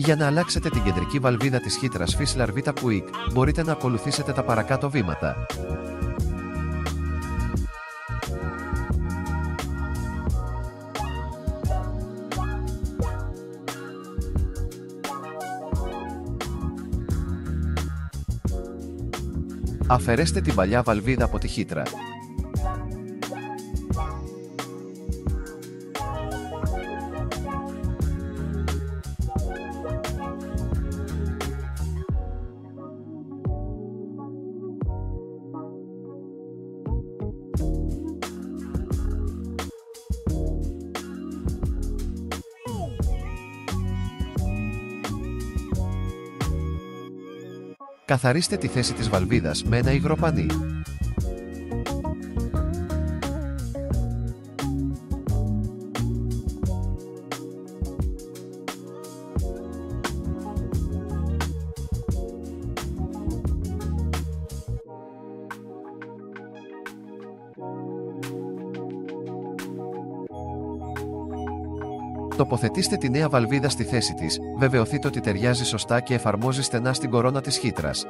Για να αλλάξετε την κεντρική βαλβίδα της χύτρας Fissler Vita Quick, μπορείτε να ακολουθήσετε τα παρακάτω βήματα. Αφαιρέστε την παλιά βαλβίδα από τη χύτρα. Καθαρίστε τη θέση της βαλβίδας με ένα υγροπανί. Τοποθετήστε τη νέα βαλβίδα στη θέση της, βεβαιωθείτε ότι ταιριάζει σωστά και εφαρμόζει στενά στην κορώνα της χύτρας.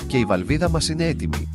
Και η βαλβίδα μας είναι έτοιμη.